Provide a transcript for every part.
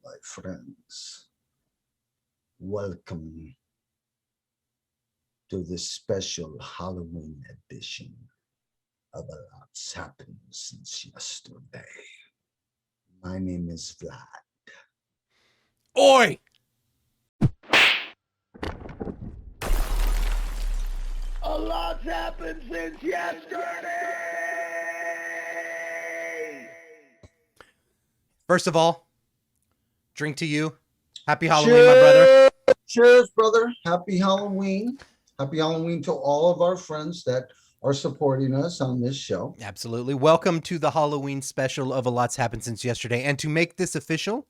my friends. Welcome to this special Halloween edition of A Lot's Happened Since Yesterday. My name is Vlad. Oi! A lot's happened since yesterday! First of all, drink to you. Happy Halloween, my brother. Cheers, brother. Happy Halloween. Happy Halloween to all of our friends that are supporting us on this show. Absolutely. Welcome to the Halloween special of A Lot's Happened Since Yesterday. And to make this official,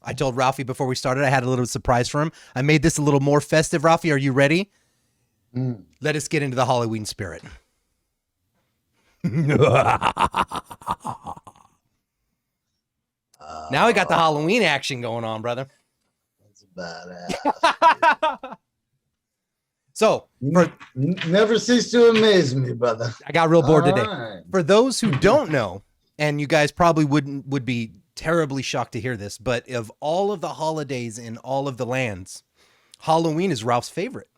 I told Ralphie before we started, I had a little surprise for him. I made this a little more festive. Ralphie, are you ready? Let us get into the Halloween spirit. Now we got the Halloween action going on, brother. That's badass. So, Never cease to amaze me, brother. I got real bored today. Right. For those who don't know, and you guys probably would be terribly shocked to hear this, but of all of the holidays in all of the lands, Halloween is Ralph's favorite.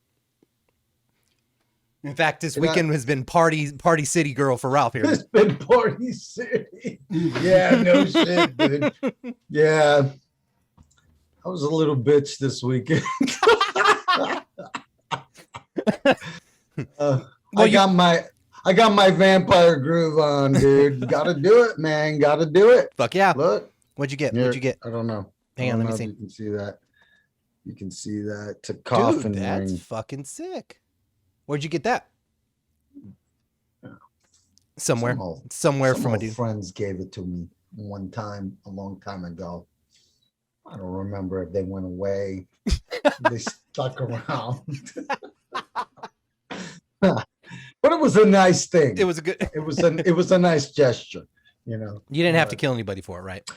In fact, this weekend has been party city girl for Ralph here. It's been party city. Yeah, no shit, dude. Yeah. I was a little bitch this weekend. I got my vampire groove on, dude. Gotta do it, man. Gotta do it. Fuck yeah. Look. What'd you get? Here, What'd you get? I don't know. Hang on, let me see. You can see that. You can see that. It's a coffin Dude, that's ring. fucking sick. Where'd you get that? Somewhere Some from a old dude. friends gave it to me one time, a long time ago. I don't remember if they went away. They stuck around. But it was a nice thing. It was a good. It was a nice gesture, you know. You didn't have to kill anybody for it, right?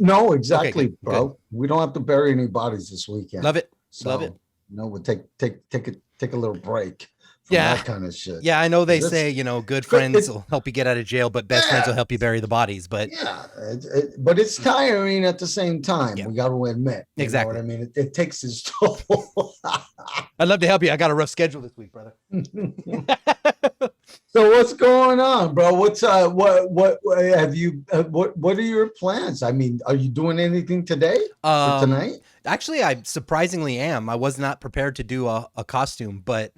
No, exactly, Okay, bro. good. We don't have to bury any bodies this weekend. Love it. So, Love it. No, we'll take a little break from Yeah. that kind of shit. Yeah, I know they This- say, good friends will help you get out of jail, but best friends will help you bury the bodies. But Yeah, but it's tiring at the same time. Yeah. We got to admit. You Exactly. know what I mean? It takes its toll. I'd love to help you. I got a rough schedule this week, brother. So what's going on, bro? What's what have you what are your plans? I mean, are you doing anything today or tonight? Actually, I surprisingly am. I was not prepared to do a costume, but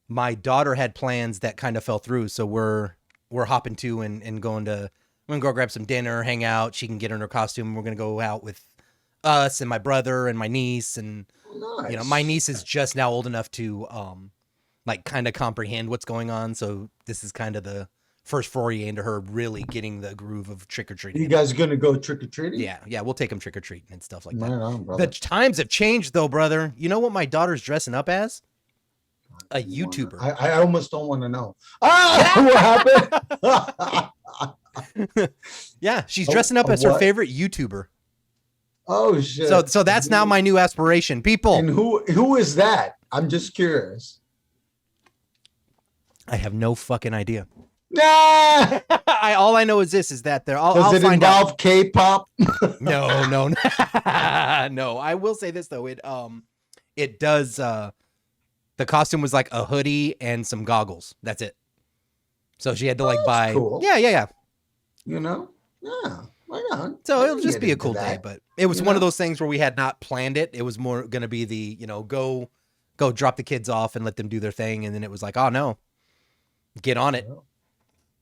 my daughter had plans that kind of fell through. So we're hopping to and going to, I'm gonna go grab some dinner, hang out. She can get in her costume. We're gonna go out with us and my brother and my niece. And Nice. my niece is just now old enough to like kind of comprehend what's going on. So this is kind of the first foray into her really getting the groove of trick or treating. You guys gonna go trick or treating? Yeah, we'll take them trick or treating and stuff like that. Right on, brother. The times have changed, though, brother. You know what my daughter's dressing up as? A YouTuber. I almost don't want to know. What happened? Yeah, she's dressing up as her what? favorite YouTuber. Oh shit! So that's now my new aspiration, people. And who is that? I'm just curious. I have no fucking idea. Nah. All I know is this: is that Does I'll it find involve out. K-pop? No, no. I will say this though: it does. The costume was like a hoodie and some goggles. That's it. So she had to buy. cool. Yeah. You know? Yeah. Right on. So I it'll can just get be a into cool day, that. but it was You one of know? those things where we had not planned it. It was more going to be the, go drop the kids off and let them do their thing. And then it was like, oh no, get on it.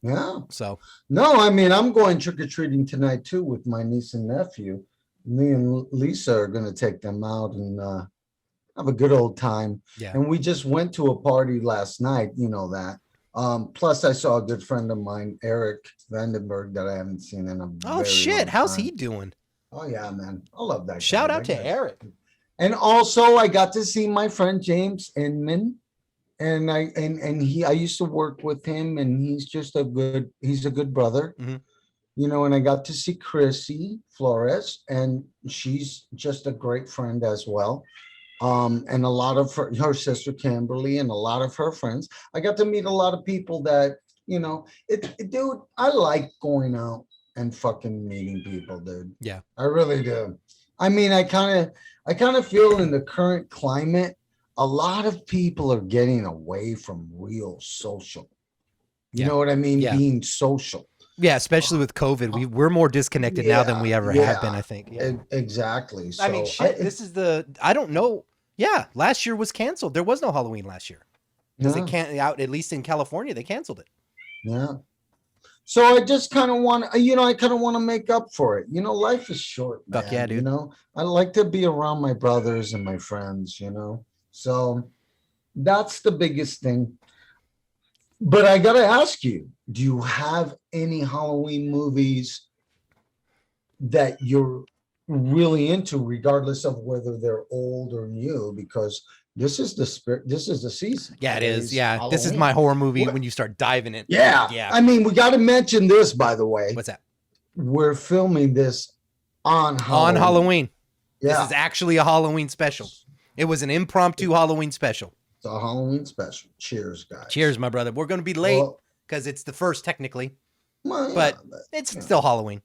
Yeah. So No, I mean, I'm going trick-or-treating tonight too with my niece and nephew. Me and Lisa are going to take them out and have a good old time. yeah. And we just went to a party last night, you know that. Plus I saw a good friend of mine, Eric Vandenberg, that I haven't seen in a Oh very shit. long How's time. he doing? Oh yeah, man. I love that guy. Shout out That to guy's- Eric. And also I got to see my friend James Inman. And I used to work with him, and he's a good brother. Mhm. You know, and I got to see Chrissy Flores, and she's just a great friend as well. And a lot of her sister Kimberly and a lot of her friends. I got to meet a lot of people that, dude, I like going out and fucking meeting people, dude. Yeah. I really do. I mean, I kind of feel in the current climate, a lot of people are getting away from real social. You Yeah. know what I mean? Yeah. Being social. Yeah, especially with COVID, we're more disconnected now than we ever have been, I think. Yeah. Exactly. So I mean, shit, this is I don't know. Yeah, last year was canceled. There was no Halloween last year. Because they can't out, at least in California, they canceled it. Yeah. So I just kind of want, I kind of want to make up for it. Life is short, man. Fuck yeah, dude. I like to be around my brothers and my friends, So that's the biggest thing. But I got to ask you, do you have any Halloween movies that you're really into, regardless of whether they're old or new? Because this is the spirit. This is the season. Yeah, it is. Yeah, Halloween. This is my horror movie when you start diving in. Yeah. Yeah. I mean, we got to mention this, by the way. What's that? We're filming this on Halloween. On Halloween. Yeah. This is actually a Halloween special. It was an impromptu Halloween special. It's a Halloween special. Cheers, guys. Cheers, my brother. We're going to be late because it's the first, technically. Well, But it's still Halloween.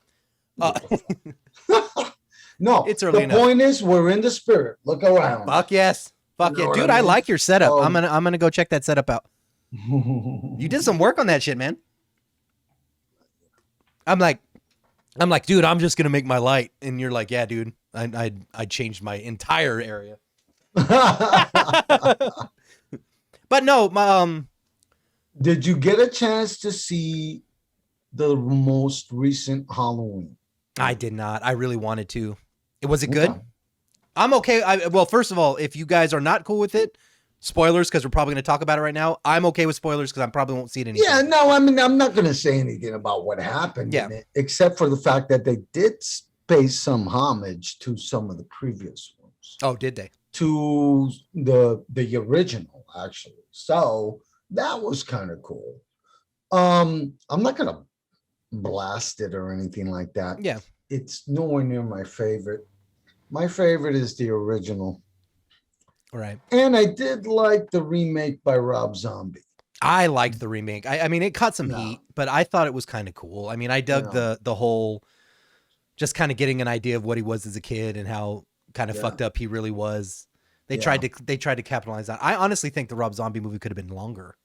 No, it's early enough. The point is, we're in the spirit. Look around. Fuck yes. Fuck yeah. Dude, I like your setup. I'm gonna go check that setup out. You did some work on that shit, man. I'm like, dude, I'm just gonna make my light. And you're like, yeah, dude. I changed my entire area. But no, Did you get a chance to see the most recent Halloween? I did not. I really wanted to. Was it good? I'm okay. Well, first of all, if you guys are not cool with it, spoilers, because we're probably going to talk about it right now. I'm okay with spoilers because I probably won't see it anymore. Yeah, no, I mean, I'm not going to say anything about what happened in it, except for the fact that they did pay some homage to some of the previous ones. Oh, did they? To the original, actually. So that was kind of cool. I'm not going to blast it or anything like that. Yeah. It's nowhere near my favorite. My favorite is the original. Right. And I did like the remake by Rob Zombie. I liked the remake. I mean, it caught some heat, but I thought it was kind of cool. I mean, I dug the whole, just kind of getting an idea of what he was as a kid and how kind of fucked up he really was. They tried to capitalize on. I honestly think the Rob Zombie movie could have been longer,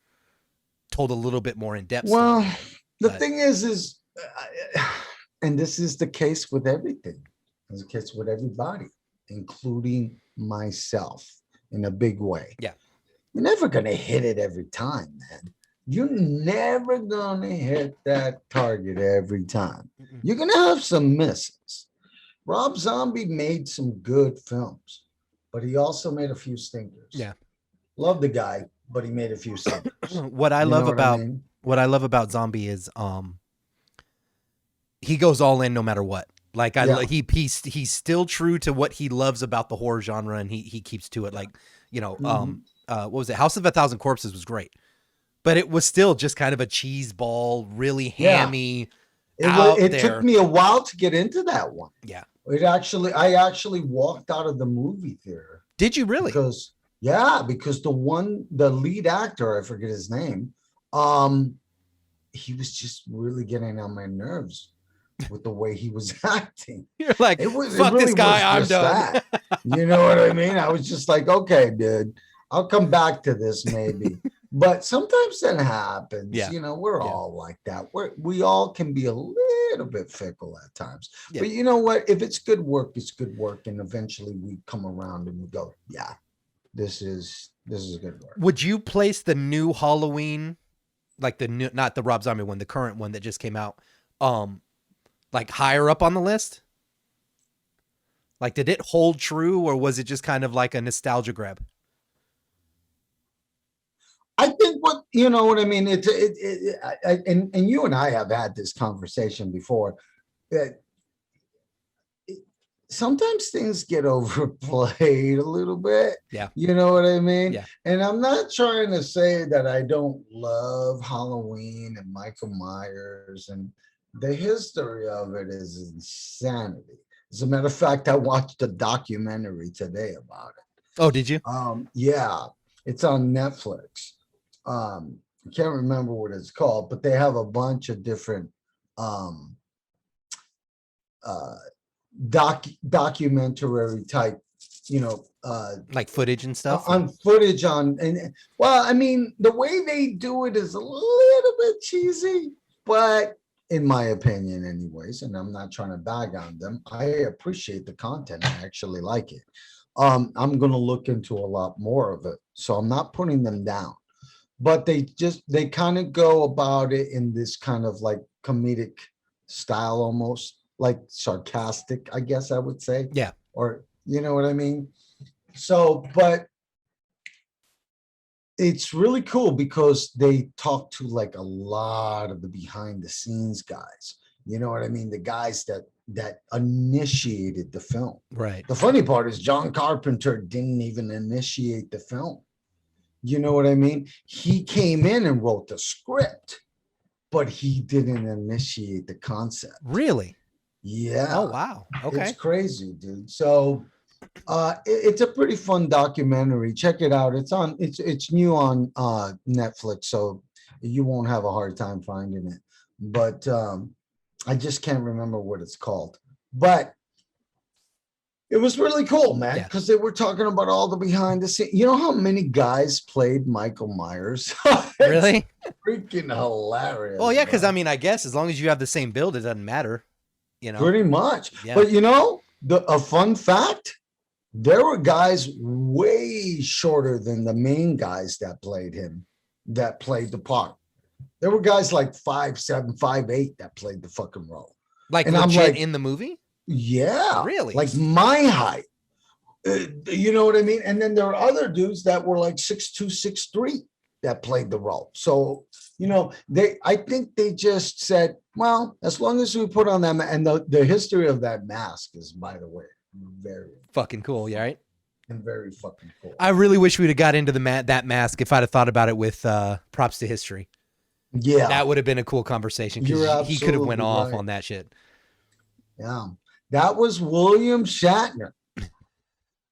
told a little bit more in depth. Well, the thing is, and this is the case with everything. It's the case with everybody, including myself, in a big way. Yeah. You're never going to hit it every time, man. You're never going to hit that target every time. You're going to have some misses. Rob Zombie made some good films, but he also made a few stinkers. Yeah. Love the guy, but he made a few stinkers. What I love about Zombie is he goes all in no matter what. Like he's still true to what he loves about the horror genre, and he keeps to it. Like, what was it? House of a Thousand Corpses was great, but it was still just kind of a cheese ball, really hammy. It took me a while to get into that one. Yeah. I actually walked out of the movie theater. Did you really? Because the lead actor, I forget his name, he was just really getting on my nerves with the way he was acting. You're like, fuck this guy, I'm done. You know what I mean? I was just like, okay, dude, I'll come back to this maybe. But sometimes that happens. Yeah. We're all like that. We all can be a little bit fickle at times. Yeah. But you know what? If it's good work, it's good work. And eventually we come around and we go, yeah, this is good work. Would you place the new Halloween, like the new, not the Rob Zombie one, the current one that just came out, like higher up on the list? Like, did it hold true, or was it just kind of like a nostalgia grab? I think what I mean. And you and I have had this conversation before. That sometimes things get overplayed a little bit. Yeah. You know what I mean? Yeah. And I'm not trying to say that I don't love Halloween and Michael Myers, and the history of it is insanity. As a matter of fact, I watched a documentary today about it. Oh, did you? Yeah, it's on Netflix. I can't remember what it's called, but they have a bunch of different documentary type, Like footage and stuff. on footage on, and well, I mean, the way they do it is a little bit cheesy, but in my opinion anyways, and I'm not trying to bag on them, I appreciate the content. I actually like it. I'm going to look into a lot more of it, so I'm not putting them down, but they kind of go about it in this kind of like comedic style, almost like sarcastic, I guess I would say. Yeah. Or you know what I mean? So, but it's really cool because they talk to like a lot of the behind the scenes guys. You know what I mean? The guys that initiated the film. Right. The funny part is John Carpenter didn't even initiate the film. You know what I mean? He came in and wrote the script, but he didn't initiate the concept. Really? Yeah. Oh, wow. Okay. It's crazy, dude. So it's a pretty fun documentary. Check it out. It's new on Netflix, so you won't have a hard time finding it. But I just can't remember what it's called. But it was really cool, man, because they were talking about all the behind the scenes. You know how many guys played Michael Myers? Really? Freaking hilarious. Well, yeah, because bro. I mean, I guess as long as you have the same build, it doesn't matter. You know, Pretty much. Yeah. But a fun fact, there were guys way shorter than the main guys that played him, that played the part. There were guys like 5'7", 5'8" that played the fucking role. like And I'm legit like, in the movie. Yeah. Really? Like my height. You know what I mean? And then there are other dudes that were like 6'2", 6'3" that played the role. So, I think they just said, well, as long as we put on that, and the history of that mask is, by the way, very Fucking cool. Yeah, right. and very fucking cool. I really wish we'd have got into that mask if I'd have thought about it with props to history. Yeah. That would have been a cool conversation You're because he could have went absolutely off right. on that shit. Yeah. That was William Shatner.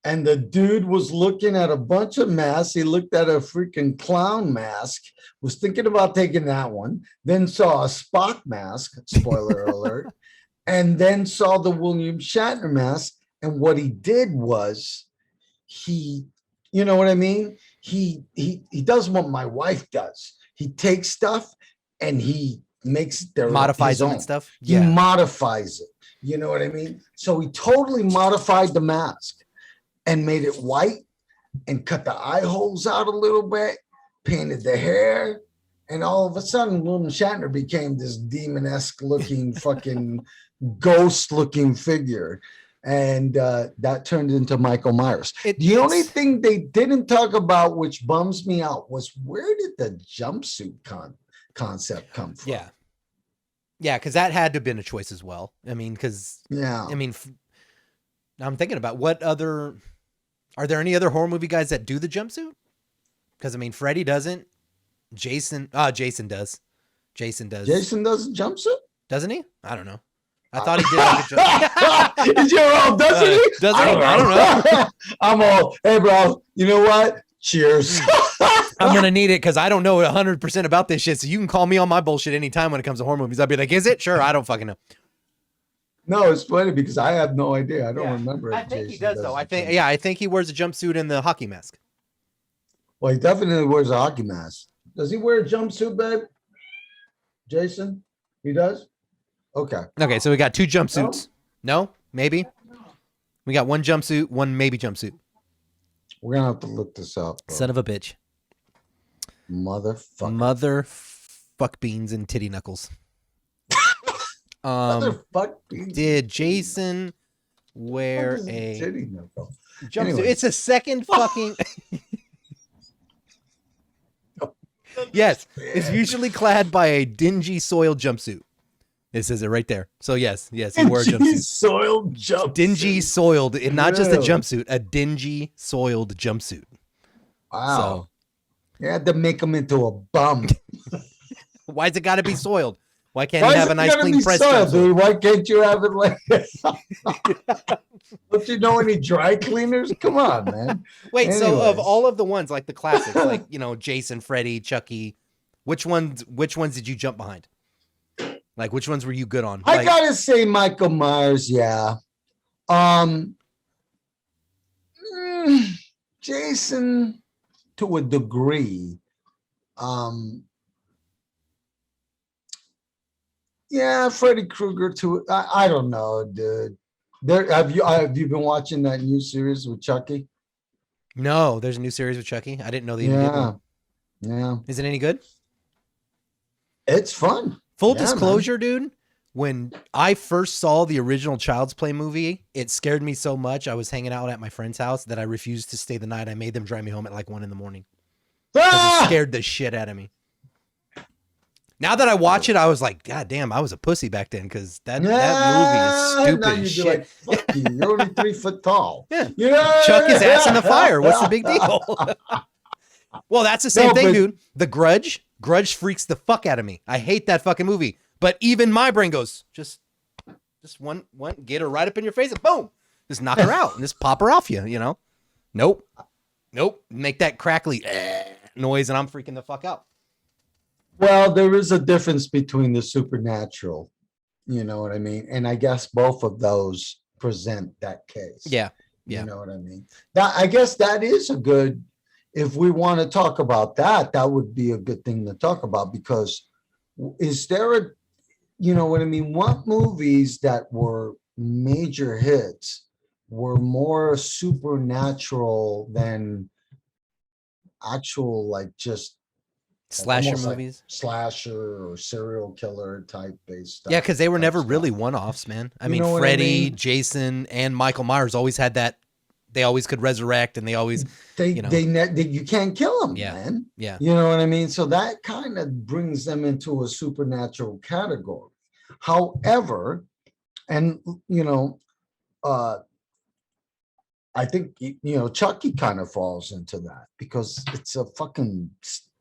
And the dude was looking at a bunch of masks. He looked at a freaking clown mask, was thinking about taking that one, then saw a Spock mask, spoiler alert, and then saw the William Shatner mask. And what he did was you know what I mean? He does what my wife does. He takes stuff and he makes it Modifies his them own. and stuff. He Yeah. modifies it. You know what I mean? So he totally modified the mask and made it white and cut the eye holes out a little bit, painted the hair, and all of a sudden William Shatner became this demon-esque looking fucking ghost looking figure. And that turned into Michael Myers. The only thing they didn't talk about, which bums me out, was where did the jumpsuit concept come from? Yeah. Yeah, because that had to have been a choice as well. I mean, because I'm thinking about are there any other horror movie guys that do the jumpsuit? Because I mean, Freddy doesn't. Jason does. Jason does. Jason does a jumpsuit? Doesn't he? I don't know. I thought he did like a jumpsuit. Is your own, doesn't he? Doesn't he? I don't know. I'm all, hey bro, you know what? Cheers. I'm going to need it because I don't know 100% about this shit. So you can call me on my bullshit anytime when it comes to horror movies. I'll be like, is it? Sure. I don't fucking know. No, it's funny because I have no idea. I don't remember. I think he does though. I think he wears a jumpsuit and the hockey mask. Well, he definitely wears a hockey mask. Does he wear a jumpsuit, babe? Jason? He does? Okay. Okay, so we got two jumpsuits. No? Maybe? We got one jumpsuit, one maybe jumpsuit. We're going to have to look this up. Bro. Son of a bitch. Motherfuck beans and titty knuckles. Motherfuck beans. Did Jason wear a titty knuckle? jumpsuit? Anyway. It's a second fucking... Yes, it's usually clad by a dingy soiled jumpsuit. It says it right there. So yes, he wore a jumpsuit. Soiled jumpsuit. Dingy soiled, and not just a Really? jumpsuit, a dingy soiled jumpsuit. Wow. So You had to make him into a bum. why's it got to be soiled? Why can't he have a nice clean press soiled, jumpsuit? dude? Why can't you have it like Don't you know any dry cleaners? Come on, man. Wait, so of Anyways. all of the ones, like the classics, like Jason, Freddy, Chucky, which ones did you jump behind? Like, which ones were you good on? I Like, gotta say Michael Myers, yeah. Um, Jason to a degree. Um, yeah, Freddy Krueger to I don't know, dude. There have you been watching that new series with Chucky? no, there's a new series with Chucky. I didn't know they even did Yeah, one. yeah. Is it any good? It's fun. Full Yeah, man. disclosure, dude. When I first saw the original Child's Play movie, it scared me so much. I was hanging out at my friend's house that I refused to stay the night. I made them drive me home at like 1 a.m. because it scared the shit out of me. Now that I watch it, I was like, God damn, I was a pussy back then because that movie is stupid Now as you'd shit. be like, fuck you. You're only 3 foot tall. Yeah. Yeah. Chuck his ass in the fire. What's the big deal? Well, that's the same No, thing, but- dude. The Grudge freaks the fuck out of me. I hate that fucking movie. But even my brain goes, just one, get her right up in your face and boom, just knock her out and just pop her off you, you know? Nope. Make that crackly noise and I'm freaking the fuck out. Well, there is a difference between the supernatural, you know what I mean? And I guess both of those present that case. Yeah. You know what I mean? That I guess that is a good, if we want to talk about that, that would be a good thing to talk about because is there a, you know what I mean? What movies that were major hits were more supernatural than actual, like just Slasher almost like movies. slasher or serial killer type based stuff. Yeah, because they were never stuff. really one-offs, man. I You mean, know what I Freddy, mean? Jason, and Michael Myers always had that. They always could resurrect, and they always, They, you know. they you can't kill them, Yeah. man. Yeah. You know what I mean? So that kind of brings them into a supernatural category. However, and you know, I think you know Chucky kind of falls into that because it's a fucking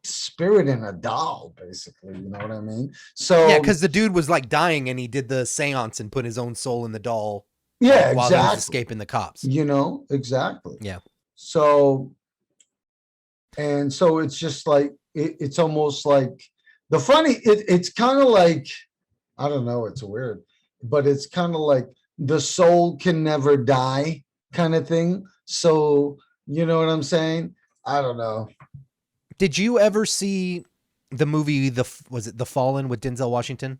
spirit in a doll, basically. You know what I mean? So Yeah, because the dude was like dying, and he did the seance and put his own soul in the doll. yeah, while he was exactly. escaping the cops. You know, exactly. Yeah. So, and so it's just like it's almost like the funny. It's kind of like I don't know. It's weird, but it's kind of like the soul can never die kind of thing. So you know what I'm saying? I don't know. Did you ever see the movie was it The Fallen with Denzel Washington?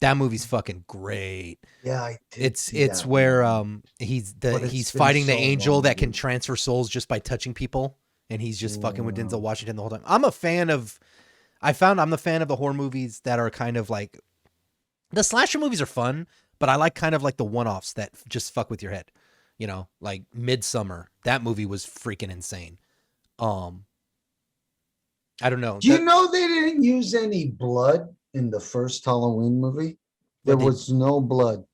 That movie's fucking great. Yeah, I did It's see that where one. he's But it's he's been fighting the so angel long, that can dude. transfer souls just by touching people, and he's just fucking with Wow. Denzel Washington the whole time. I'm the fan of the horror movies that are kind of like the slasher movies are fun, but I like kind of like the one-offs that just fuck with your head. You know, like Midsummer. That movie was freaking insane. I don't know. Do you know they didn't use any blood in the first Halloween movie? There was no blood.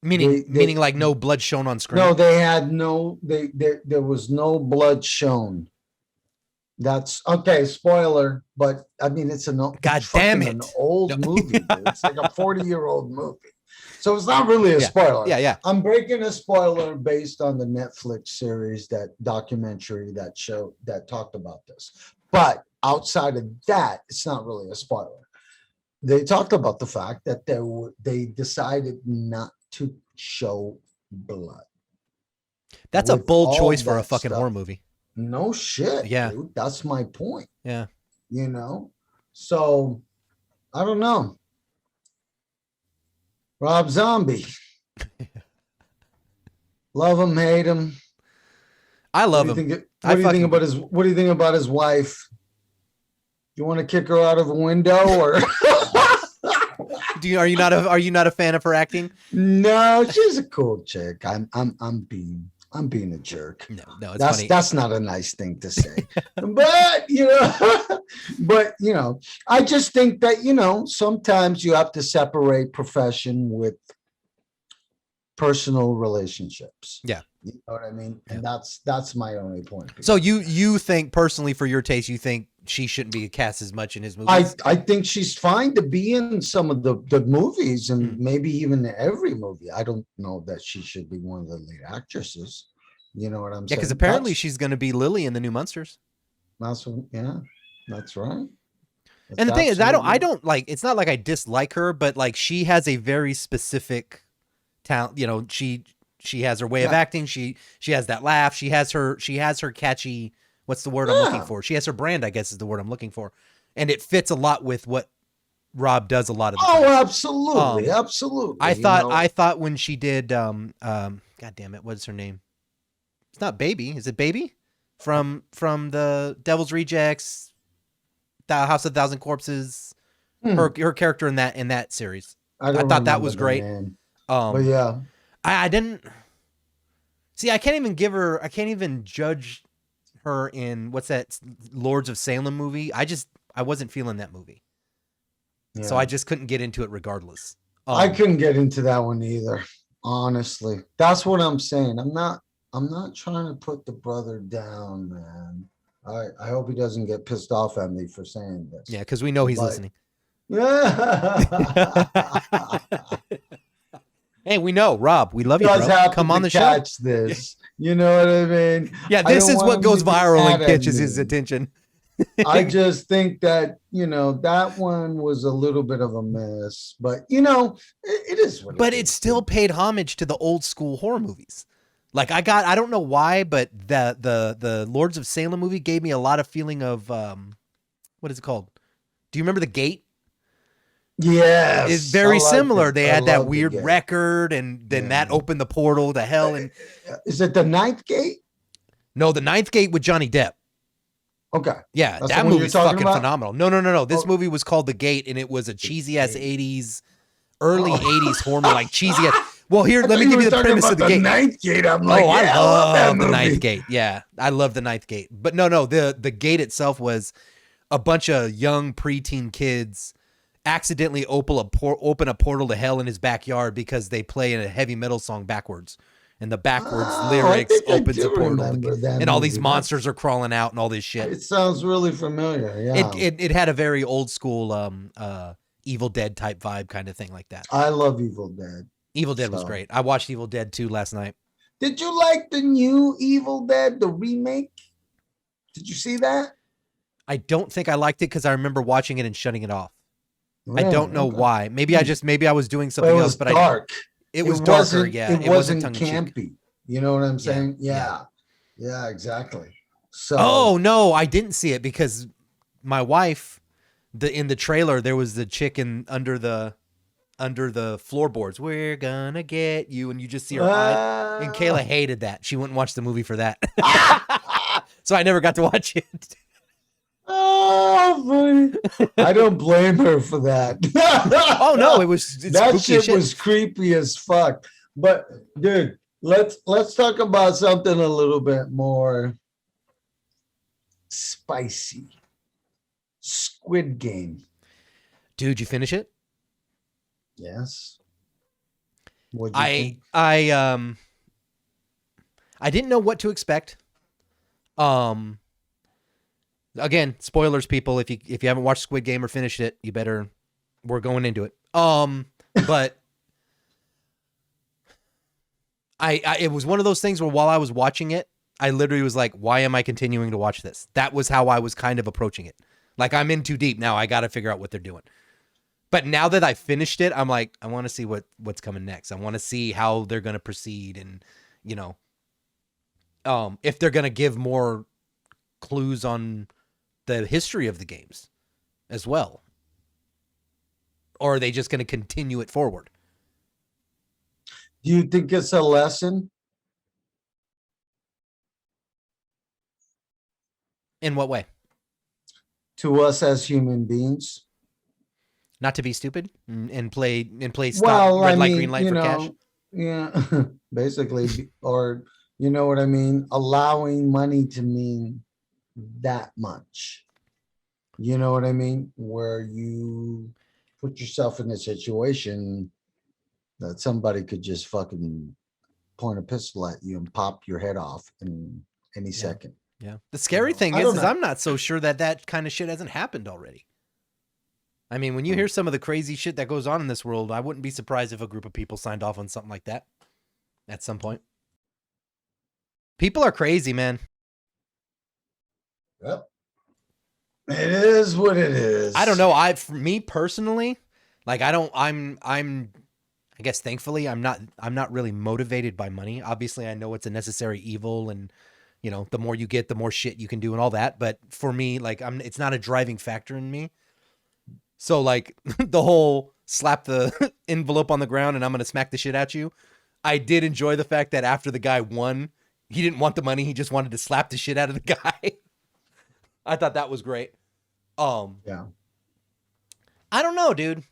Meaning like no blood shown on screen. No, they had no. There was no blood shown. That's okay. Spoiler, but I mean it's an God it's damn fucking it. an old movie. Dude. It's like a 40-year-old movie, so it's not really a spoiler. Yeah. I'm breaking a spoiler based on the Netflix series, that documentary that talked about this. But outside of that, it's not really a spoiler. They talked about the fact that they decided not to show blood. That's a with bold all choice for a that fucking stuff. horror movie. No shit, Yeah. dude. That's my point. Yeah. You know? So I don't know. Rob Zombie. Love him, hate him. I love him. What do you think about his wife? You want to kick her out of a window or Are you not a fan of her acting? No, she's a cool chick. I'm being a jerk. No, it's funny. That's not a nice thing to say. but you know, I just think that, you know, sometimes you have to separate profession with personal relationships. Yeah. You know what I mean? And that's my only point. So you think personally, for your taste, you think she shouldn't be cast as much in his movies? I think she's fine to be in some of the movies and maybe even every movie. I don't know that she should be one of the lead actresses. You know what I'm saying? Yeah, because apparently she's going to be Lily in the new Monsters. That's right. It's And the thing is, I absolutely- don't like. It's not like I dislike her, but like she has a very specific talent. You know, she has her way of Yeah. acting. She has that laugh. She has her catchy. What's the word I'm looking Yeah. for? She has her brand, I guess is the word I'm looking for, and it fits a lot with what Rob does a lot of the time. Oh, absolutely, absolutely. I you know. thought when she did God damn it, what's her name? It's not Baby. Is it Baby? From the Devil's Rejects, the House of Thousand Corpses. Her character in that series. I don't thought that remember was the great. name, but yeah, I didn't see. I can't even judge her in what's that Lords of Salem movie. I wasn't feeling that movie, so yeah. I just couldn't get into it regardless. I couldn't get into that one either. Honestly, that's what I'm saying. I'm not trying to put the brother down, man. I hope he doesn't get pissed off at me for saying this. Yeah, because we know he's But- listening. Yeah. Hey, we know, Rob. We love you, Does bro. happen Come on to the show. catch this. You know what I mean? Yeah, I this don't is want what him goes to be viral mad and at catches his me. attention. I just think that, that one was a little bit of a mess, but it is what But it it is. still paid homage to the old school horror movies. Like I don't know why, but the Lords of Salem movie gave me a lot of feeling of what is it called? Do you remember The Gate? Yes. It's very I liked similar. it. They I had that loved The weird Gate. record, and then that Yeah. opened the portal to hell. And Is it the Ninth Gate? no, the Ninth Gate with Johnny Depp. Okay. Yeah, That's the that one you're movie's talking fucking about? phenomenal. No. This Oh. movie was called The Gate, and it was a cheesy ass Gate. 80s, early Oh. 80s horror movie, like cheesy ass. Well, here, I let me thought give you were the talking premise about of The Gate. Ninth Gate. I'm like, Oh, yeah, I love that love the movie. Ninth Gate. Yeah, I love the Ninth Gate. But no, the Gate itself was a bunch of young preteen kids accidentally open a portal to hell in his backyard because they play a heavy metal song backwards. And the backwards Oh, I lyrics think I opens do a portal. remember that And all these movie. monsters are crawling out and all this shit. It sounds really familiar. Yeah. It had a very old school Evil Dead type vibe kind of thing like that. I love Evil Dead. Evil Dead was So- great. I watched Evil Dead 2 last night. Did you like the new Evil Dead, the remake? Did you see that? I don't think I liked it because I remember watching it and shutting it off. I Really? don't know Okay. why. Maybe I was doing But something it else, was but dark. it was darker. wasn't- Yeah, it wasn't tongue-in-cheek. campy. You know what I'm saying? yeah. Yeah, exactly. So Oh no, I didn't see it because my wife, in the trailer there was the chicken under the floorboards. We're gonna get you, and you just see her eyes. And Kayla hated that. She wouldn't watch the movie for that. So I never got to watch it. Oh, funny. I don't blame her for that. Oh no, it's that spooky shit as shit. was creepy as fuck. But dude, let's talk about something a little bit more spicy. Squid Game. Dude, you finish it? Yes. What'd you think? I didn't know what to expect. Again, spoilers, people. If you haven't watched Squid Game or finished it, we're going into it. But it was one of those things where while I was watching it, I literally was like, why am I continuing to watch this? That was how I was kind of approaching it. Like, I'm in too deep now. I got to figure out what they're doing. But now that I finished it, I'm like, I want to see what's coming next. I want to see how they're going to proceed, and if they're going to give more clues on the history of the games as well, or are they just going to continue it forward? Do you think it's a lesson? In what way? To us as human beings? Not to be stupid and play stop red light, green light for cash. Yeah, basically, or you know what I mean? Allowing money to mean that much. You know what I mean? Where you put yourself in a situation that somebody could just fucking point a pistol at you and pop your head off in any second. Yeah. The scary thing I is don't know. I'm not so sure that kind of shit hasn't happened already. I mean, when you hear some of the crazy shit that goes on in this world, I wouldn't be surprised if a group of people signed off on something like that at some point. People are crazy, man. Yep. It is what it is. I don't know. For me personally, like I guess thankfully I'm not really motivated by money. Obviously I know it's a necessary evil, and you know, the more you get, the more shit you can do and all that. But for me, like it's not a driving factor in me. So like the whole slap the envelope on the ground and I'm going to smack the shit at you. I did enjoy the fact that after the guy won, he didn't want the money. He just wanted to slap the shit out of the guy. I thought that was great. Yeah. I don't know, dude.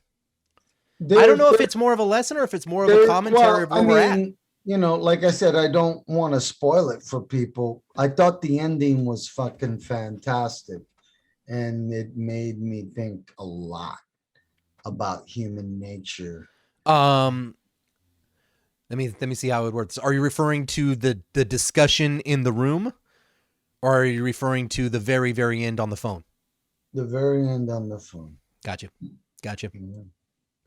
I don't know if it's more of a lesson or if it's more of a commentary of where we're at. You know, like I said, I don't want to spoil it for people. I thought the ending was fucking fantastic, and it made me think a lot about human nature. Let me see how it works. Are you referring to the discussion in the room, or are you referring to the very, very end on the phone? The very end on the phone. Gotcha.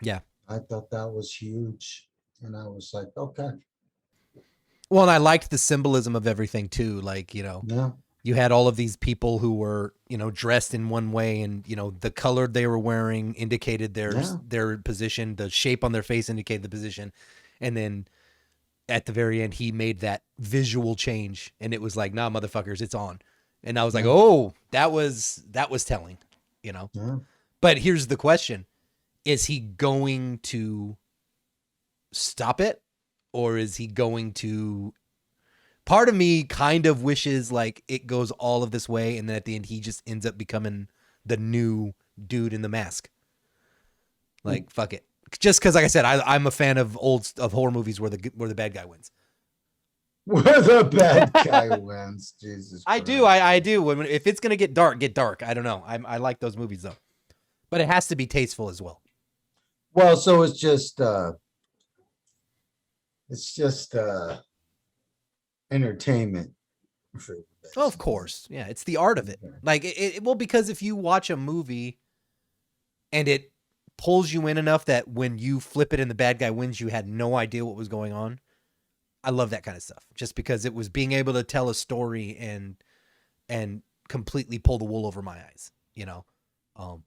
Yeah. I thought that was huge, and I was like, okay. Well, and I liked the symbolism of everything too. Like, you know, Yeah. You had all of these people who were, you know, dressed in one way, and, you know, the color they were wearing indicated their position. The shape on their face indicated the position. And then at the very end, he made that visual change, and it was like, nah, motherfuckers, it's on. And I was like, oh, that was telling, you know? Yeah. But here's the question. Is he going to stop it, or is he going to... Part of me kind of wishes like it goes all of this way, and then at the end he just ends up becoming the new dude in the mask. Like, fuck it. Just because, like I said, I'm a fan of horror movies where the bad guy wins. Where the bad guy wins, Jesus. I do. If it's gonna get dark, get dark. I don't know. I like those movies though, but it has to be tasteful as well. Well, so it's just entertainment. Oh, of course. Yeah, it's the art of it. Like well, because if you watch a movie and it pulls you in enough that when you flip it and the bad guy wins, you had no idea what was going on. I love that kind of stuff, just because it was being able to tell a story and completely pull the wool over my eyes. You know,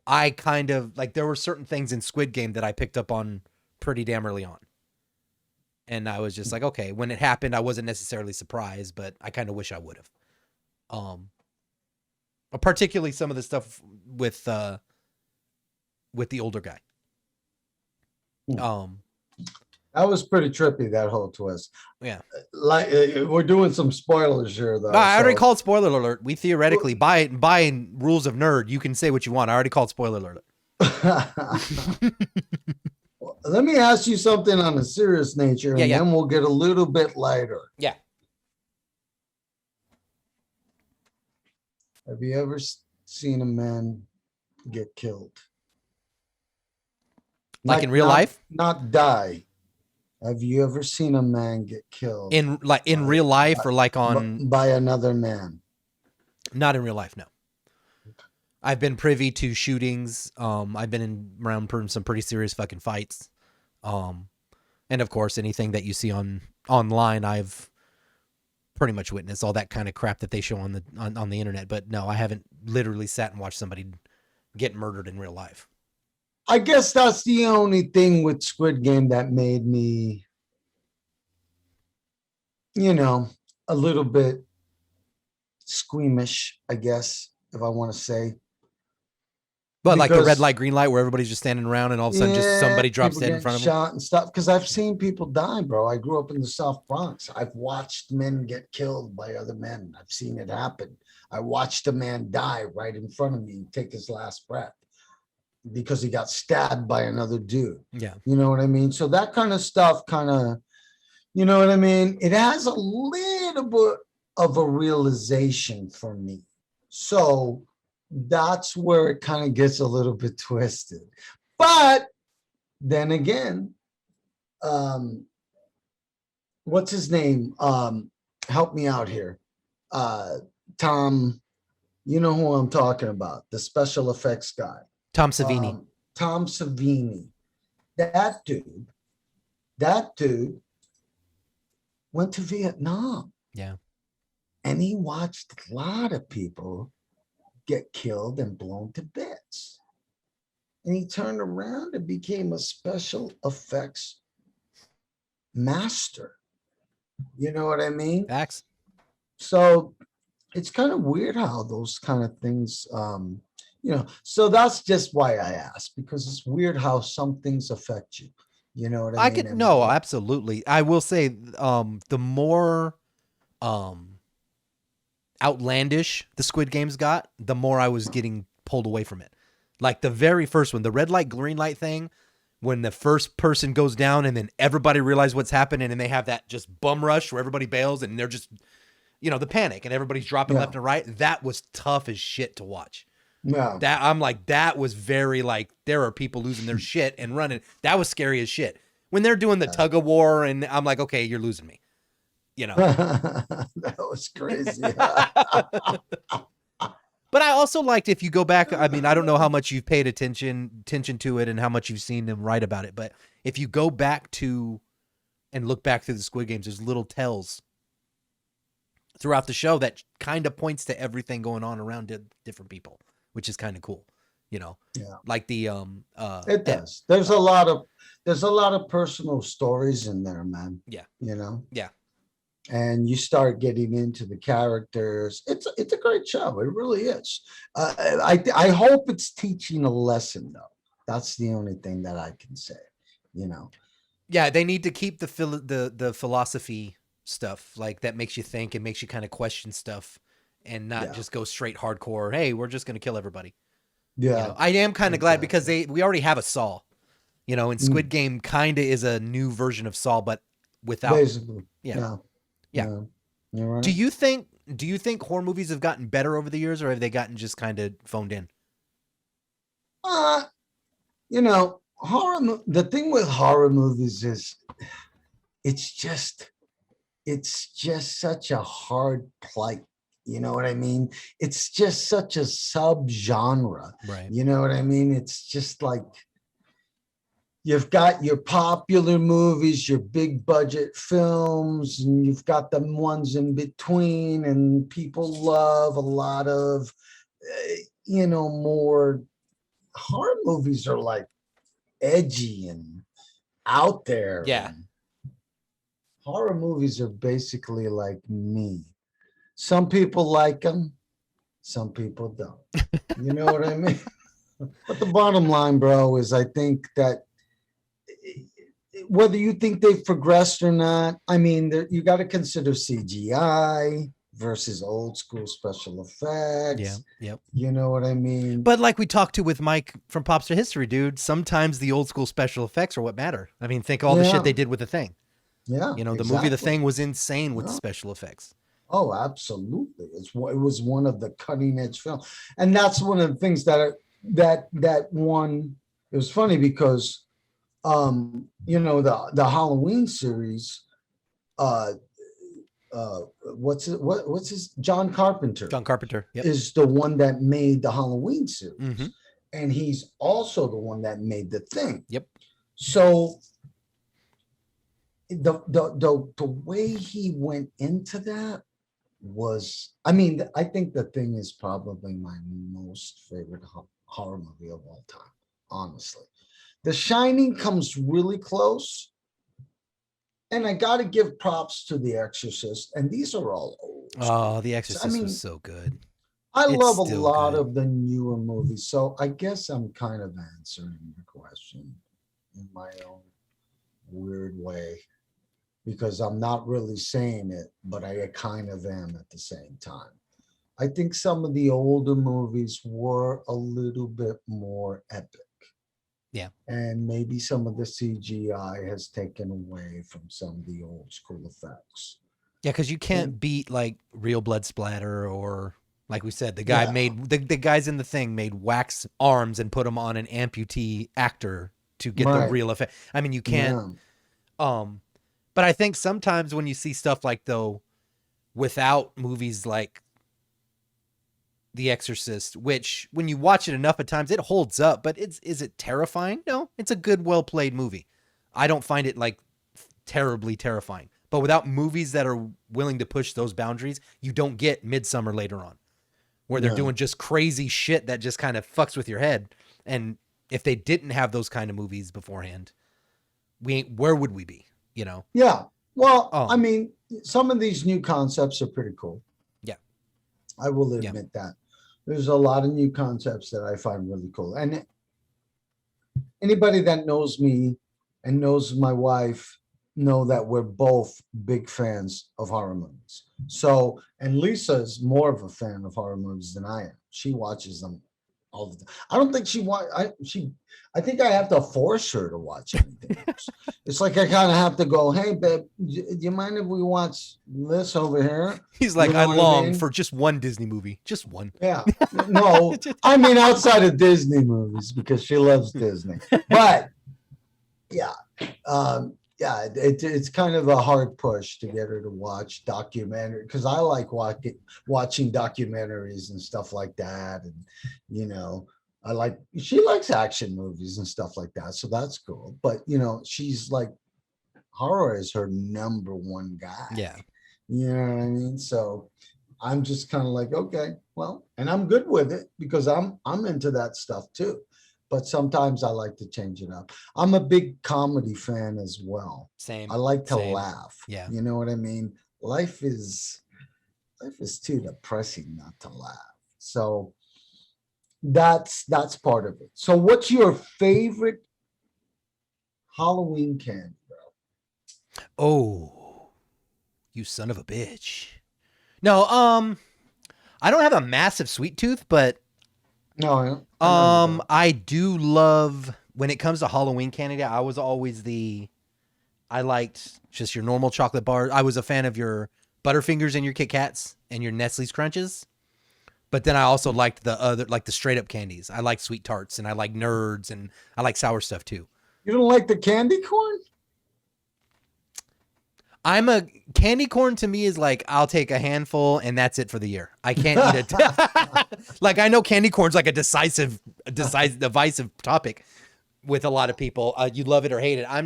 I kind of like, there were certain things in Squid Game that I picked up on pretty damn early on. And I was just like, okay, when it happened, I wasn't necessarily surprised, but I kind of wish I would have. Particularly some of the stuff with the older guy. That was pretty trippy, that whole twist. Yeah. Like we're doing some spoilers here, though. No, I already called spoiler alert. We theoretically, by rules of nerd, you can say what you want. I already called spoiler alert. Let me ask you something on a serious nature, and then we'll get a little bit lighter. Yeah. Have you ever seen a man get killed? Like in real life? Not die. Have you ever seen a man get killed? In real life, or like on... By another man? Not in real life, no. I've been privy to shootings. I've been around some pretty serious fucking fights. And of course, anything that you see online, I've pretty much witnessed all that kind of crap that they show on the internet. But no, I haven't literally sat and watched somebody get murdered in real life. I guess that's the only thing with Squid Game that made me, you know, a little bit squeamish, I guess, if I want to say. But like the red light, green light, where everybody's just standing around and all of a sudden just somebody drops dead in front of them. Shot and stuff. Because I've seen people die, bro. I grew up in the South Bronx. I've watched men get killed by other men. I've seen it happen. I watched a man die right in front of me, take his last breath, because he got stabbed by another dude. Yeah. You know what I mean? So that kind of stuff you know what I mean? It has a little bit of a realization for me. So that's where it kind of gets a little bit twisted. But then again, what's his name? Help me out here. Tom, you know who I'm talking about, the special effects guy. Tom Savini. Tom Savini. That dude went to Vietnam. Yeah. And he watched a lot of people get killed and blown to bits. And he turned around and became a special effects master. You know what I mean? Facts. So it's kind of weird how those kind of things, so that's just why I asked, because it's weird how some things affect you. You know what I I mean? could And no, absolutely. I will say, the more outlandish the Squid Games got, the more I was getting pulled away from it. Like the very first one, the red light, green light thing, when the first person goes down and then everybody realizes what's happening and they have that just bum rush where everybody bails and they're just, the panic and everybody's dropping left and right. That was tough as shit to watch. yeah, That I'm like, that was very like, there are people losing their shit and running. That was scary as shit. When they're doing the tug of war and I'm like, okay, you're losing me. that was crazy. But I also liked, if you go back, I mean, I don't know how much you've paid attention to it and how much you've seen them write about it, but if you go back to and look back through the Squid Games, there's little tells throughout the show that kind of points to everything going on around different people, which is kind of cool. Yeah. Like the It does. There's a lot of personal stories in there, man. Yeah. Yeah. And you start getting into the characters. It's a great show. It really is. I hope it's teaching a lesson, though. That's the only thing that I can say. Yeah, they need to keep the philosophy stuff, like that makes you think and makes you kind of question stuff, and not just go straight hardcore. Hey, we're just gonna kill everybody. Yeah, I am kind of glad because we already have a Saw. And Squid Game kind of is a new version of Saw, but without. basically. Yeah. You're right. Do you think horror movies have gotten better over the years, or have they gotten just kind of phoned in? The thing with horror movies is it's just such a hard plight. You know what I mean? It's just such a subgenre. Right. You know what I mean? It's just like you've got your popular movies, your big budget films, and you've got the ones in between, and people love a lot of, more horror movies are like edgy and out there. Yeah. And horror movies are basically like me. Some people like them, some people don't. You know what I mean? But the bottom line, bro, is I think that whether you think they've progressed or not, I mean, you got to consider CGI versus old school special effects. Yeah. Yep. You know what I mean? But like we talked to with Mike from Popstar History, dude, sometimes the old school special effects are what matter. I mean, think all the shit they did with The Thing. Yeah. The movie The Thing was insane with the special effects. Oh, absolutely. It was one of the cutting edge films. And that's one of the things that one, it was funny because, the Halloween series, what's his, John Carpenter. Yep. Is the one that made the Halloween series. Mm-hmm. And he's also the one that made The Thing. Yep. So the way he went into that was, I mean, I think The Thing is probably my most favorite horror movie of all time, honestly. The Shining comes really close, and I got to give props to The Exorcist, and these are all old. Oh, The Exorcist was so good. I love a lot of the newer movies, so I guess I'm kind of answering your question in my own weird way, because I'm not really saying it, but I kind of am at the same time. I think some of the older movies were a little bit more epic. Yeah. And maybe some of the CGI has taken away from some of the old school effects. Yeah, because you can't beat like real blood splatter, or like we said, the guy made the guys in The Thing made wax arms and put them on an amputee actor to get the real effect. I mean, you can't. Yeah. But I think sometimes when you see stuff like, though, without movies like The Exorcist, which when you watch it enough at times, it holds up, but is it terrifying? No, it's a good, well-played movie. I don't find it like terribly terrifying, but without movies that are willing to push those boundaries, you don't get Midsummer later on, where they're Yeah. doing just crazy shit that just kind of fucks with your head. And if they didn't have those kind of movies beforehand, where would we be? You know? Yeah. Well, I Um, mean, some of these new concepts are pretty cool. Yeah. I will Yeah. admit that. There's a lot of new concepts that I find really cool. And anybody that knows me and knows my wife know that we're both big fans of horror movies. So, and Lisa's more of a fan of horror movies than I am. She watches them all the time. I don't think I think I have to force her to watch anything else. It's like I kind of have to go, hey, babe, do you mind if we watch this over here? He's like, You know I what long mean? for just one Disney movie, just one. Yeah. No, I mean outside of Disney movies because she loves Disney. But yeah, it's kind of a hard push to get her to watch documentary because I like watching documentaries and stuff like that, and she likes action movies and stuff like that, so that's cool. But she's like horror is her number one guy. Yeah. You know what I mean? So I'm just kind of like, okay, well, and I'm good with it because I'm into that stuff too. But sometimes I like to change it up. I'm a big comedy fan as well. Same. I like to Same. laugh. Yeah. You know what I mean? Life is too depressing not to laugh. So that's part of it. So what's your favorite Halloween candy, bro? Oh, you son of a bitch. No, I don't have a massive sweet tooth, but No, I I do love when it comes to Halloween candy. I liked just your normal chocolate bars. I was a fan of your Butterfingers and your Kit Kats and your Nestle's Crunches. But then I also liked the other, like the straight up candies. I like sweet tarts and I like nerds and I like sour stuff too. You don't like the candy corn? Candy corn to me is like, I'll take a handful and that's it for the year. I can't eat it. Like, I know candy corn's like a divisive topic with a lot of people. You love it or hate it. I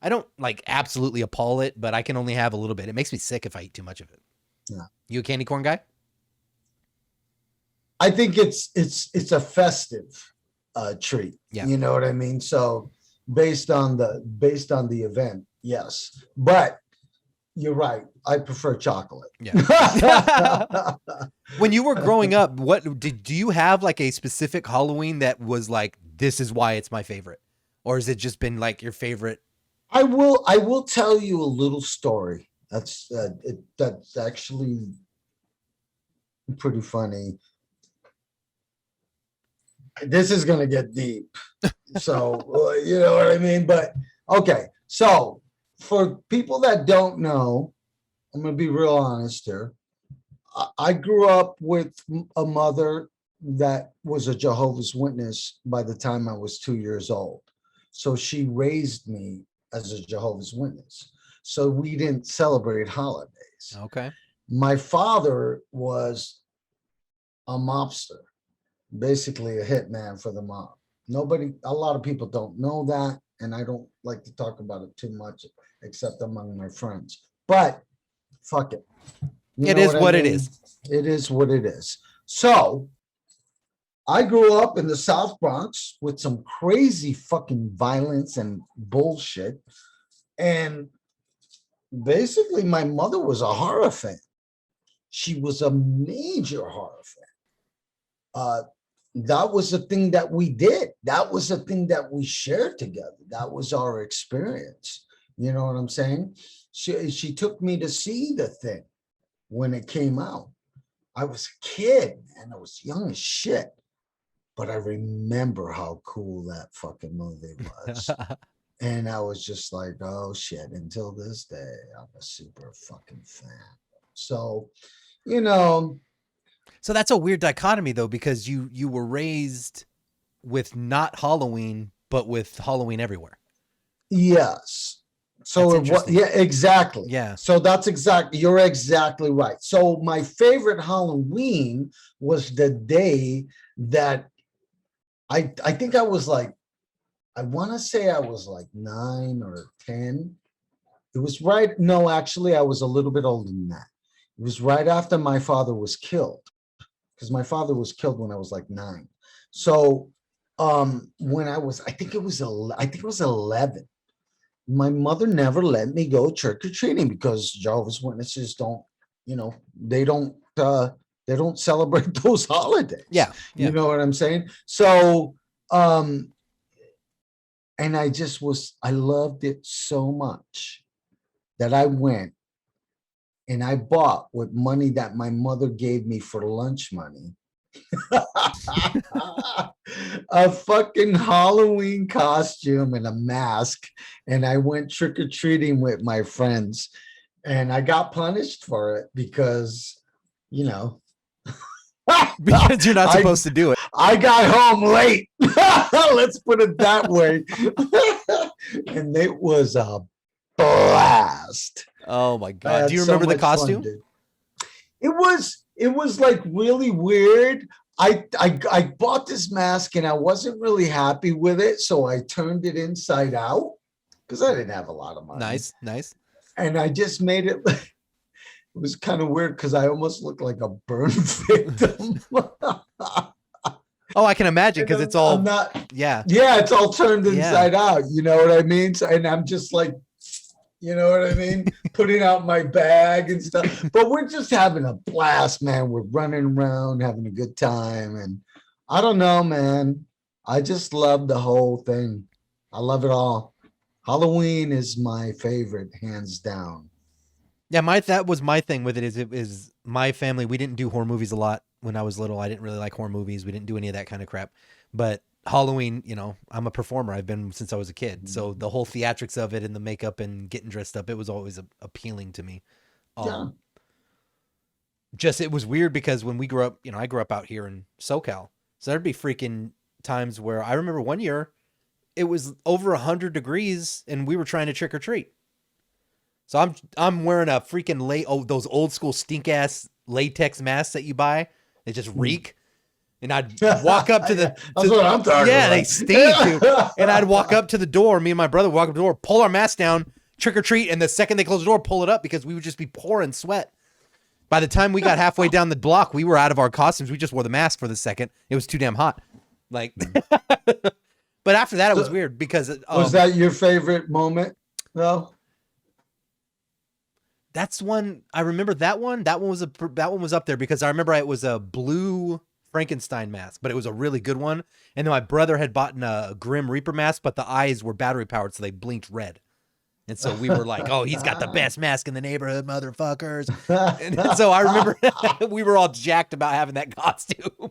don't like absolutely appall it, but I can only have a little bit. It makes me sick if I eat too much of it. Yeah. You a candy corn guy? I think it's a festive treat. Yeah. You know what I mean? So based on the event, yes. But you're right. I prefer chocolate. Yeah. When you were growing up, do you have like a specific Halloween that was like, this is why it's my favorite? Or has it just been like your favorite? I will tell you a little story. That's actually pretty funny. This is going to get deep. So, you know what I mean? But okay. So for people that don't know, I'm going to be real honest here. I grew up with a mother that was a Jehovah's Witness by the time I was 2 years old. So she raised me as a Jehovah's Witness. So we didn't celebrate holidays. Okay. My father was a mobster, basically a hitman for the mob. A lot of people don't know that, and I don't like to talk about it too much, except among my friends. But fuck it. It is what it is. It is what it is. So I grew up in the South Bronx with some crazy fucking violence and bullshit. And basically, my mother was a horror fan. She was a major horror fan. That was the thing that we did. That was the thing that we shared together. That was our experience. You know what I'm saying? She took me to see the thing when it came out. I was a kid, and I was young as shit. But I remember how cool that fucking movie was. And I was just like, oh shit, until this day, I'm a super fucking fan. So, So that's a weird dichotomy though, because you were raised with not Halloween, but with Halloween everywhere. Yes. So yeah, exactly. Yeah. So you're exactly right. So my favorite Halloween was the day that I think I was like, I want to say I was like 9 or 10. It was right. No, actually, I was a little bit older than that. It was right after my father was killed. because my father was killed when I was like 9. So when I think it was 11. My mother never let me go trick-or-treating because Jehovah's Witnesses don't, they don't celebrate those holidays. Yeah. You know what I'm saying? So and I loved it so much that I went and I bought with money that my mother gave me for lunch money a fucking Halloween costume and a mask, and I went trick-or-treating with my friends, and I got punished for it because Because you're not supposed to do it. I got home late. Let's put it that way. And it was a blast. Oh my God. Do you remember the costume? It was like really weird. I bought this mask and I wasn't really happy with it. So I turned it inside out because I didn't have a lot of money. Nice. And I just made it. It was kind of weird because I almost looked like a burn victim. Oh, I can imagine because it's all yeah, it's all turned inside out. You know what I mean? So, and I'm just like, you know what I mean? Putting out my bag and stuff. But we're just having a blast, man. We're running around, having a good time. And I don't know, man. I just love the whole thing. I love it all. Halloween is my favorite, hands down. Yeah, that was my thing with it is my family, we didn't do horror movies a lot when I was little. I didn't really like horror movies. We didn't do any of that kind of crap. But Halloween, I'm a performer. I've been since I was a kid. So the whole theatrics of it and the makeup and getting dressed up, it was always appealing to me. Just it was weird because when we grew up, I grew up out here in SoCal. So there'd be freaking times where I remember one year it was over 100 degrees and we were trying to trick or treat. So I'm wearing a freaking those old school stink ass latex masks that you buy. They just reek. And I'd walk up to the that's what I'm talking about. Yeah, they stink, dude. And I'd walk up to the door. Me and my brother would walk up to the door, pull our mask down, trick or treat, and the second they close the door, pull it up because we would just be pouring sweat. By the time we got halfway down the block, we were out of our costumes. We just wore the mask for the second. It was too damn hot. But after that, it was weird because was that your favorite moment? No. That's one I remember. That one was up there because I remember it was a blue Frankenstein mask, but it was a really good one. And then my brother had bought a Grim Reaper mask, but the eyes were battery powered, so they blinked red. And so we were like, "Oh, he's got the best mask in the neighborhood, motherfuckers!" And so I remember we were all jacked about having that costume.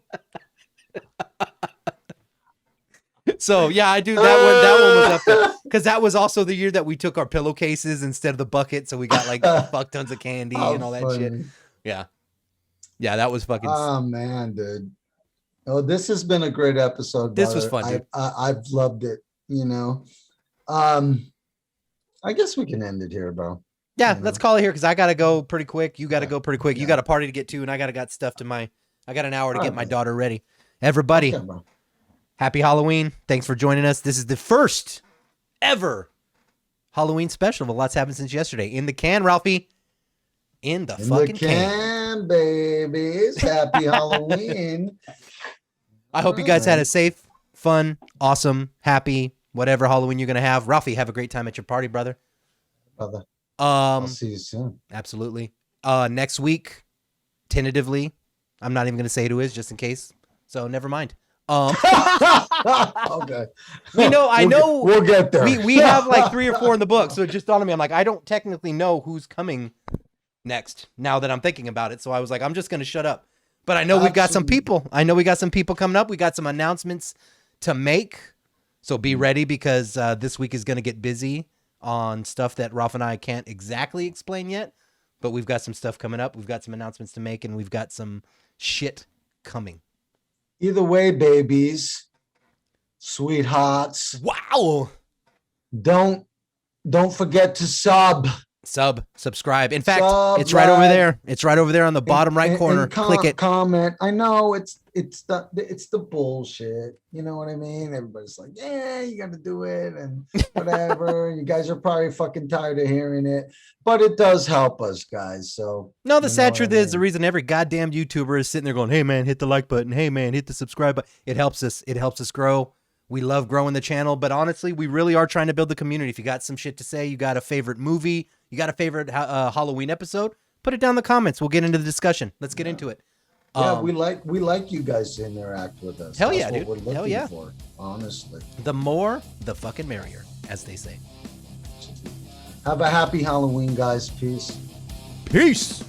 So yeah, I do that one. That one was up there because that was also the year that we took our pillowcases instead of the bucket, so we got like fuck tons of candy and all that shit. Yeah, that was fucking. Oh man, dude. Oh, this has been a great episode. This was fun, dude. I've loved it. I guess we can end it here, bro. Yeah, let's call it here because I gotta go pretty quick. You gotta go pretty quick. You got a party to get to, and I got stuff I got an hour to get my daughter ready. Everybody. Okay, bro. Happy Halloween. Thanks for joining us. This is the first ever Halloween special of Lots Happened Since Yesterday. In the can, Ralphie. In the fucking can, babies. Happy Halloween. I hope you guys had a safe, fun, awesome, happy, whatever Halloween you're going to have. Ralphie, have a great time at your party, brother. I'll see you soon. Absolutely. Next week, tentatively, I'm not even going to say who it is just in case. So never mind. Okay. I know we'll get there. We have like 3 or 4 in the book, so it just dawned on me. I'm like, I don't technically know who's coming next now that I'm thinking about it. So I was like, I'm just gonna shut up. But I know we've got some people. I know we got some people coming up. We got some announcements to make. So be ready because this week is gonna get busy on stuff that Ralph and I can't exactly explain yet. But we've got some stuff coming up. We've got some announcements to make, and we've got some shit coming. Either way, babies, sweethearts. Wow. Don't forget to subscribe. In fact, it's right over there. It's right over there on the bottom right corner. Click it. Comment. I know it's it's the bullshit. You know what I mean? Everybody's like, yeah, you got to do it and whatever. You guys are probably fucking tired of hearing it, but it does help us, guys. So No, the you know sad what truth I is the mean? reason every goddamn YouTuber is sitting there going, "Hey man, hit the like button. Hey man, hit the subscribe button." It helps us. It helps us grow. We love growing the channel, but honestly, we really are trying to build the community. If you got some shit to say, you got a favorite movie, you got a favorite Halloween episode, put it down in the comments. We'll get into the discussion. Let's get into it. Yeah, we like you guys to interact with us. Hell That's yeah, what dude. we're looking Hell yeah. for, honestly. The more, the fucking merrier, as they say. Have a happy Halloween, guys. Peace. Peace.